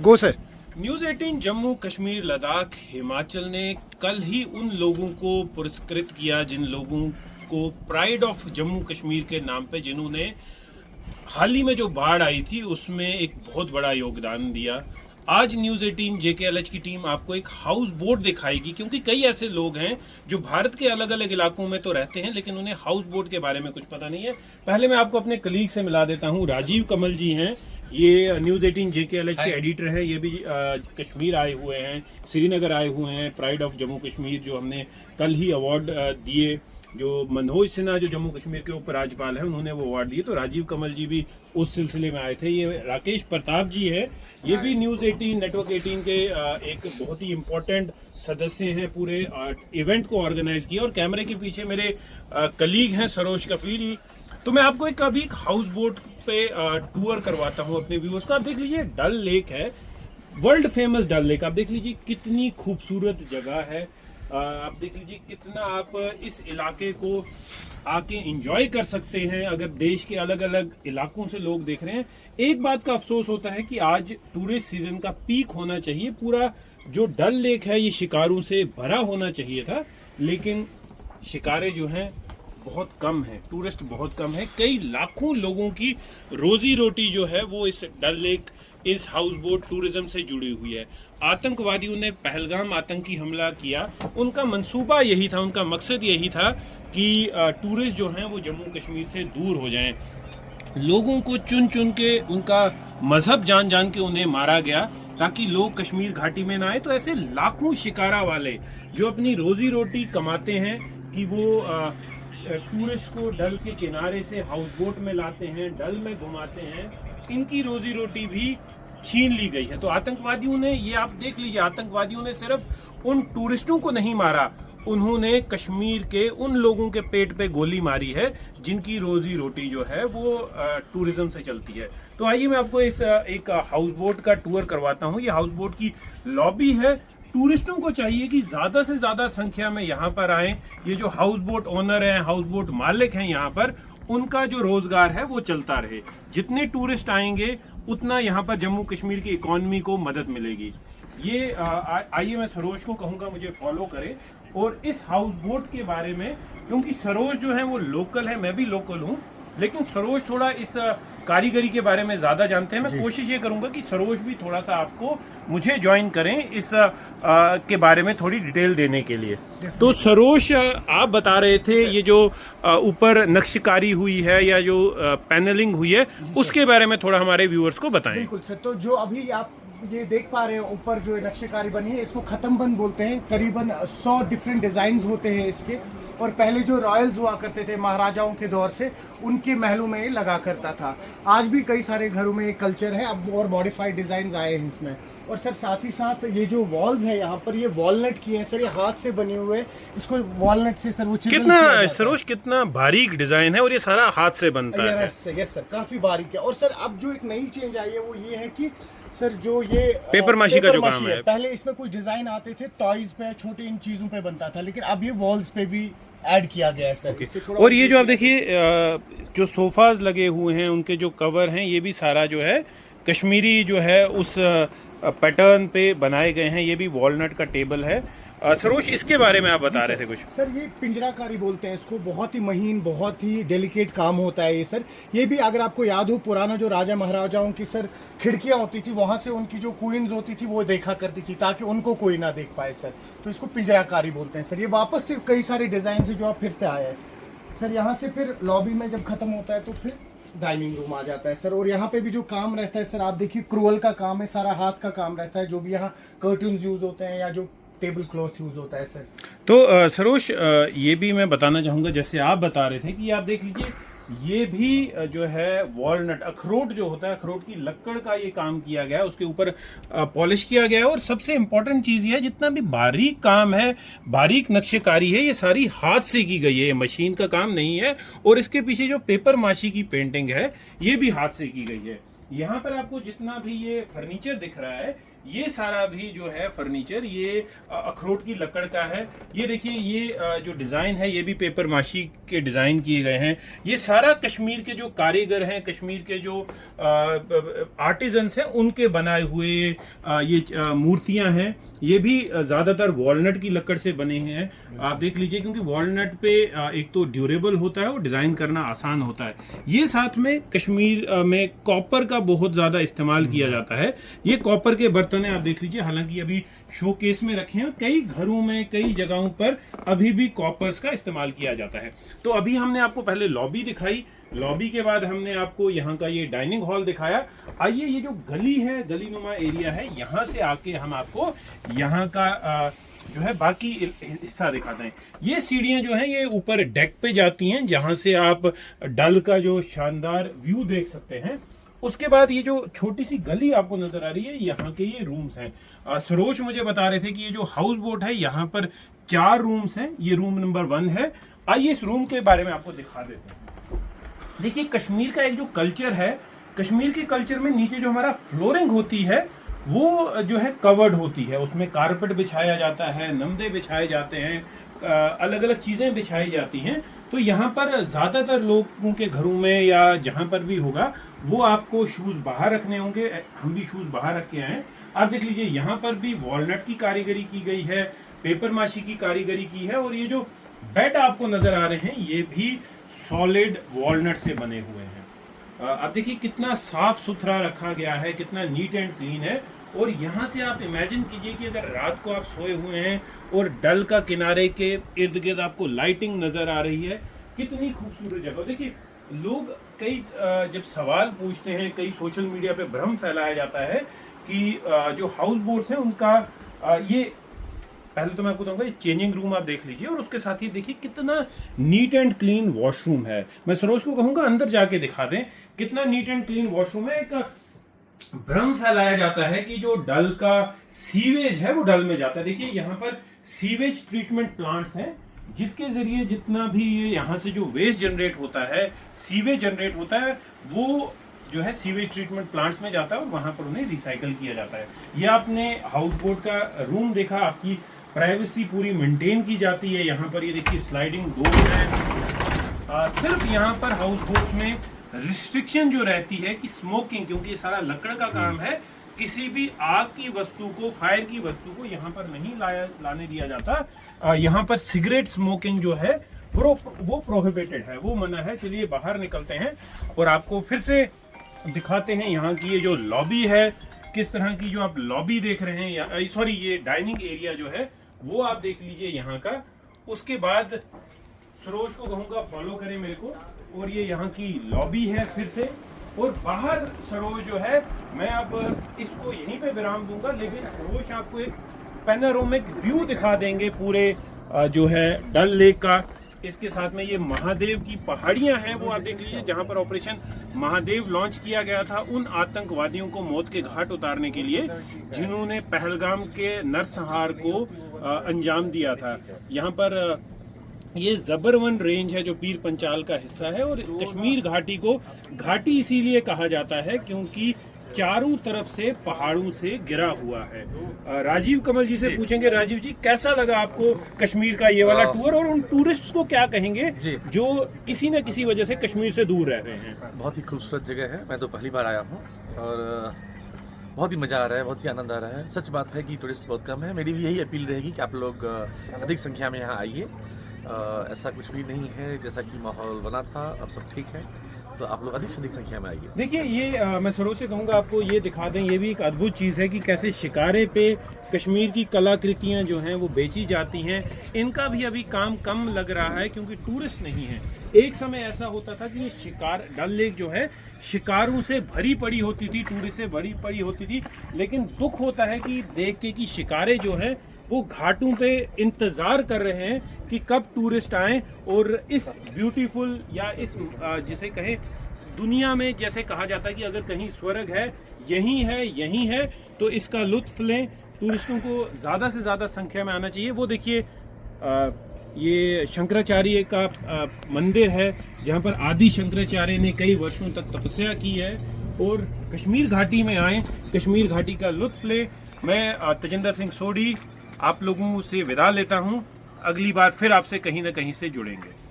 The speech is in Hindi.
गो सर। न्यूज़ 18 जम्मू कश्मीर लद्दाख हिमाचल ने कल ही उन लोगों को पुरस्कृत किया जिन लोगों को प्राइड ऑफ जम्मू कश्मीर के नाम पे, जिन्होंने हाल ही में जो बाढ़ आई थी उसमें एक बहुत बड़ा योगदान दिया। आज न्यूज़ 18 JKLH की टीम आपको एक हाउस बोट दिखाएगी, क्योंकि कई ऐसे लोग हैं जो भारत के अलग अलग इलाकों में तो रहते हैं लेकिन उन्हें हाउस बोट के बारे में कुछ पता नहीं है। पहले मैं आपको अपने कलीग से मिला देता हूं। राजीव कमल जी हैं, ये न्यूज़ 18 JKLH के एडिटर हैं। ये भी कश्मीर आए हुए हैं, श्रीनगर आए हुए हैं। प्राइड ऑफ जम्मू कश्मीर जो हमने कल ही अवार्ड दिए, जो मनोज सिन्हा जो जम्मू कश्मीर के उपराज्यपाल हैं उन्होंने वो अवार्ड दिए, तो राजीव कमल जी भी उस सिलसिले में आए थे। ये राकेश प्रताप जी है, ये भी न्यूज़ 18 नेटवर्क 18 के एक बहुत ही इम्पोर्टेंट सदस्य हैं। पूरे इवेंट को ऑर्गेनाइज किया। और कैमरे के पीछे मेरे कलीग हैं सरोज कफील। तो मैं आपको अभी एक हाउस बोट पे टूर करवाता हूँ अपने व्यूअर्स को। आप देख लीजिए, डल लेक है, वर्ल्ड फेमस डल लेक। आप देख लीजिए कितनी खूबसूरत जगह है। आप देख लीजिए कितना आप इस इलाके को आके एंजॉय कर सकते हैं अगर देश के अलग अलग इलाकों से लोग देख रहे हैं। एक बात का अफसोस होता है कि आज टूरिस्ट सीजन का पीक होना चाहिए, पूरा जो डल लेक है ये शिकारों से भरा होना चाहिए था, लेकिन शिकारे जो हैं बहुत कम है, टूरिस्ट बहुत कम है। कई लाखों लोगों की रोजी रोटी जो है वो इस डल लेक, इस हाउस बोट टूरिज्म से जुड़ी हुई है। आतंकवादियों ने पहलगाम आतंकी हमला किया, उनका मंसूबा यही था, उनका मकसद यही था कि टूरिस्ट जो हैं वो जम्मू कश्मीर से दूर हो जाएं। लोगों को चुन चुन के, उनका मजहब जान जान के उन्हें मारा गया ताकि लोग कश्मीर घाटी में ना आए। तो ऐसे लाखों शिकारा वाले जो अपनी रोजी रोटी कमाते हैं कि वो टूरिस्ट को डल के किनारे से हाउस बोट में लाते हैं, डल में घुमाते हैं, इनकी रोजी रोटी भी छीन ली गई है। तो आतंकवादियों ने, ये आप देख लीजिए, आतंकवादियों ने सिर्फ उन टूरिस्टों को नहीं मारा, उन्होंने कश्मीर के उन लोगों के पेट पे गोली मारी है जिनकी रोजी रोटी जो है वो टूरिज्म से चलती है। तो आइए मैं आपको इस एक हाउस बोट का टूर करवाता हूँ। ये हाउस बोट की लॉबी है। टूरिस्टों को चाहिए कि ज़्यादा से ज़्यादा संख्या में यहाँ पर आएँ। ये जो हाउस बोट ओनर हैं, हाउस बोट मालिक हैं यहाँ पर, उनका जो रोज़गार है वो चलता रहे। जितने टूरिस्ट आएंगे उतना यहाँ पर जम्मू कश्मीर की इकॉनमी को मदद मिलेगी। ये आइए मैं सरोज को कहूँगा मुझे फॉलो करे और इस हाउस बोट के बारे में, क्योंकि सरोज जो है वो लोकल है, मैं भी लोकल हूँ, लेकिन सरोज थोड़ा इस कारीगरी के बारे में ज़्यादा जानते हैं। मैं कोशिश ये करूँगा कि सरोज भी थोड़ा सा आपको मुझे ज्वाइन करें इस के बारे में थोड़ी डिटेल देने के लिए। तो सरोज, आप बता रहे थे ये जो ऊपर नक्शकारी हुई है या जो पैनलिंग हुई है उसके बारे में थोड़ा हमारे व्यूअर्स को बताएं। बिल्कुल सर। तो जो अभी आप ये देख पा रहे हैं ऊपर जो नक्शेकारी बनी है, इसको खत्म बंद बोलते हैं। करीबन 100 डिफरेंट डिजाइन होते हैं इसके। और पहले जो रॉयल्स हुआ करते थे महाराजाओं के दौर से, उनके महलों में ये लगा करता था। आज भी कई सारे घरों में ये कल्चर है, अब और मॉडिफाइड डिजाइन आए हैं इसमें। और सर साथ ही साथ ये जो वॉल्स है यहाँ पर, ये वॉलनट की है सर, ये हाथ से बने हुए। इसको वॉलनट से सर वो कितना सरोज, कितना बारीक डिजाइन है और ये सारा हाथ से बनता है। यस सर, काफी बारीक है। और सर अब जो एक नई चेंज आई है वो ये है कि सर जो ये पेपर माशी का जो काम है, पहले इसमें कुछ डिजाइन आते थे टॉयज पे, छोटे इन चीजों पे बनता था, लेकिन अब ये वॉल्स पे भी ऐड किया गया है सर। और ये जो आप देखिए जो सोफाज लगे हुए हैं, उनके जो कवर हैं, ये भी सारा जो है कश्मीरी जो है उस पैटर्न पे बनाए गए हैं। ये भी वॉलनट का टेबल है। सरोज, इसके बारे में आप बता रहे थे कुछ। सर ये पिंजराकारी बोलते हैं इसको, बहुत ही महीन, बहुत ही डेलिकेट काम होता है ये सर। ये भी अगर आपको याद हो, पुराना जो राजा महाराजाओं की सर खिड़कियां होती थी, वहां से उनकी जो क्वींस होती थी वो देखा करती थी ताकि उनको कोई ना देख पाए सर। तो इसको पिंजराकारी बोलते हैं सर। ये वापस से कई सारे डिजाइन से जो आप फिर से आए हैं सर। यहाँ से फिर लॉबी में जब खत्म होता है तो फिर डाइनिंग रूम आ जाता है सर। और यहाँ पे भी जो काम रहता है सर, आप देखिए क्रूअल का काम है, सारा हाथ का काम रहता है। जो भी यहाँ कर्टन्स यूज होते हैं या जो टेबल क्लॉथ यूज होता है सर। तो सरोज, ये भी मैं बताना चाहूँगा, जैसे आप बता रहे थे कि आप देख लीजिए, ये भी जो है वॉलनट, अखरोट जो होता है, अखरोट की लकड़ का ये काम किया गया है, उसके ऊपर पॉलिश किया गया है। और सबसे इम्पोर्टेंट चीज़ ये है, जितना भी बारीक काम है, बारीक नक्शेकारी है, ये सारी हाथ से की गई है, ये मशीन का काम नहीं है। और इसके पीछे जो पेपर माशी की पेंटिंग है, ये भी हाथ से की गई है। यहाँ पर आपको जितना भी ये फर्नीचर दिख रहा है, ये सारा भी जो है फर्नीचर ये अखरोट की लकड़ का है। ये देखिए ये जो डिज़ाइन है ये भी पेपर माशी के डिज़ाइन किए गए हैं। ये सारा कश्मीर के जो कारीगर हैं, कश्मीर के जो आर्टिजन्स हैं, उनके बनाए हुए ये मूर्तियां हैं। ये भी ज़्यादातर वॉलनट की लकड़ से बने हैं। आप देख लीजिए, क्योंकि वॉलनट पे एक तो ड्यूरेबल होता है और डिज़ाइन करना आसान होता है। ये साथ में कश्मीर में कॉपर का बहुत ज़्यादा इस्तेमाल किया जाता है। ये कॉपर के बर्तन हैं, आप देख लीजिए, हालांकि अभी शोकेस में रखे हैं। कई घरों में, कई जगहों पर अभी भी कॉपर्स का इस्तेमाल किया जाता है। तो अभी हमने आपको पहले लॉबी दिखाई, लॉबी के बाद हमने आपको यहाँ का ये डाइनिंग हॉल दिखाया। आइए ये जो गली है, गली नुमा एरिया है, यहाँ से आके हम आपको यहाँ का जो है बाकी हिस्सा दिखाते हैं। ये सीढ़ियाँ जो हैं ये ऊपर डेक पे जाती हैं, जहाँ से आप डल का जो शानदार व्यू देख सकते हैं। उसके बाद ये जो छोटी सी गली आपको नजर आ रही है, यहाँ के ये रूम्स हैं। सरोज मुझे बता रहे थे कि ये जो हाउस बोट है, यहाँ पर 4 रूम्स हैं। ये रूम नंबर 1 है। आइए इस रूम के बारे में आपको दिखा देते हैं। देखिए, कश्मीर का एक जो कल्चर है, कश्मीर के कल्चर में नीचे जो हमारा फ्लोरिंग होती है वो जो है कवर्ड होती है। उसमें कारपेट बिछाया जाता है, नमदे बिछाए जाते हैं, अलग अलग चीज़ें बिछाई जाती हैं। तो यहाँ पर ज़्यादातर लोगों के घरों में या जहाँ पर भी होगा वो आपको शूज़ बाहर रखने होंगे। हम भी शूज़ बाहर रख के आए हैं। आप देख लीजिए, यहाँ पर भी वॉलनट की कारीगरी की गई है, पेपर माशी की कारीगरी की है। और ये जो बेड आपको नज़र आ रहे हैं ये भी सॉलिड वॉलनट से बने हुए हैं। आप देखिए कितना साफ सुथरा रखा गया है, कितना नीट एंड क्लीन है। और यहाँ से आप इमेजिन कीजिए कि अगर रात को आप सोए हुए हैं और डल का किनारे के इर्द गिर्द आपको लाइटिंग नजर आ रही है, कितनी खूबसूरत जगह। देखिए, लोग कई जब सवाल पूछते हैं, कई सोशल मीडिया पे भ्रम फैलाया जाता है कि जो हाउस बोट्स हैं उनका ये, पहले तो मैं आपको बताऊंगा, ये चेंजिंग रूम आप देख लीजिए और उसके साथ ही देखिए कितना नीट एंड क्लीन वॉशरूम है। मैं सरोज को कहूंगा अंदर जाके दिखा दें कितना नीट एंड क्लीन वॉशरूम है। एक भ्रम फैलाया जाता है कि जो डल का सीवेज है वो डल में जाता है। देखिए, यहाँ पर सीवेज ट्रीटमेंट प्लांट्स हैं, जिसके जरिए जितना भी ये यहाँ से जो वेस्ट जनरेट होता है, सीवेज जनरेट होता है, वो जो है सीवेज ट्रीटमेंट प्लांट्स में जाता है और वहां पर उन्हें रिसाइकल किया जाता है। ये आपने हाउस बोट का रूम देखा, आपकी प्राइवेसी पूरी मेंटेन की जाती है। यहाँ पर ये देखिए स्लाइडिंग डोर है। सिर्फ यहाँ पर हाउस बोट्स में रिस्ट्रिक्शन जो रहती है कि स्मोकिंग, क्योंकि ये सारा लकड़ का काम है, किसी भी आग की वस्तु को, फायर की वस्तु को यहाँ पर नहीं लाने दिया जाता। यहाँ पर सिगरेट स्मोकिंग जो है वो प्रोहिबिटेड है, वो मना है। चलिए बाहर निकलते हैं और आपको फिर से दिखाते हैं यहाँ की ये जो लॉबी है, किस तरह की जो आप लॉबी देख रहे हैं, सॉरी ये डाइनिंग एरिया जो है वो आप देख लीजिए यहाँ का। उसके बाद सरोज को कहूँगा फॉलो करें मेरे को, और ये यहाँ की लॉबी है फिर से। और बाहर सरोज जो है, मैं अब इसको यहीं पे विराम दूंगा, लेकिन सरोज आपको एक पैनोरामिक व्यू दिखा देंगे पूरे जो है डल लेक का। इसके साथ में ये महादेव की पहाड़ियां हैं, वो आप देख लीजिए, जहां पर ऑपरेशन महादेव लॉन्च किया गया था उन आतंकवादियों को मौत के घाट उतारने के लिए जिन्होंने पहलगाम के नरसंहार को अंजाम दिया था। यहाँ पर ये जबरवन रेंज है जो पीर पंचाल का हिस्सा है। और कश्मीर घाटी को घाटी इसीलिए कहा जाता है क्योंकि चारों तरफ से पहाड़ों से घिरा हुआ है। राजीव कमल जी से पूछेंगे, राजीव जी कैसा लगा आपको कश्मीर का ये वाला टूर, और उन टूरिस्ट्स को क्या कहेंगे जो किसी न किसी वजह से कश्मीर से दूर रह रहे हैं? बहुत ही खूबसूरत जगह है, मैं तो पहली बार आया हूँ और बहुत ही मज़ा आ रहा है, बहुत ही आनंद आ रहा है। सच बात है कि टूरिस्ट बहुत कम है। मेरी भी यही अपील रहेगी कि आप लोग अधिक संख्या में यहाँ आइए। ऐसा कुछ भी नहीं है, जैसा कि माहौल बना था अब सब ठीक है, तो आप लोग अधिक से अधिक संख्या में आइए। देखिए, ये मैं सरोज से कहूँगा आपको ये दिखा दें, ये भी एक अद्भुत चीज़ है कि कैसे शिकारे पे कश्मीर की कलाकृतियाँ जो हैं वो बेची जाती हैं। इनका भी अभी काम कम लग रहा है क्योंकि टूरिस्ट नहीं है। एक समय ऐसा होता था कि ये शिकार, डल लेक जो है शिकारों से भरी पड़ी होती थी, टूरिस्ट से भरी पड़ी होती थी। लेकिन दुख होता है कि देख के कि शिकारे जो हैं वो घाटों पे इंतज़ार कर रहे हैं कि कब टूरिस्ट आएँ और इस ब्यूटीफुल या इस जिसे कहें दुनिया में, जैसे कहा जाता है कि अगर कहीं स्वर्ग है यहीं है, तो इसका लुत्फ लें। टूरिस्टों को ज़्यादा से ज़्यादा संख्या में आना चाहिए। वो देखिए ये शंकराचार्य का मंदिर है जहाँ पर आदि शंकराचार्य ने कई वर्षों तक तपस्या की है। और कश्मीर घाटी में आए, कश्मीर घाटी का लुत्फ लें। मैं तेजिंदर सिंह सोढ़ी आप लोगों से विदा लेता हूं। अगली बार फिर आपसे कहीं ना कहीं से जुड़ेंगे।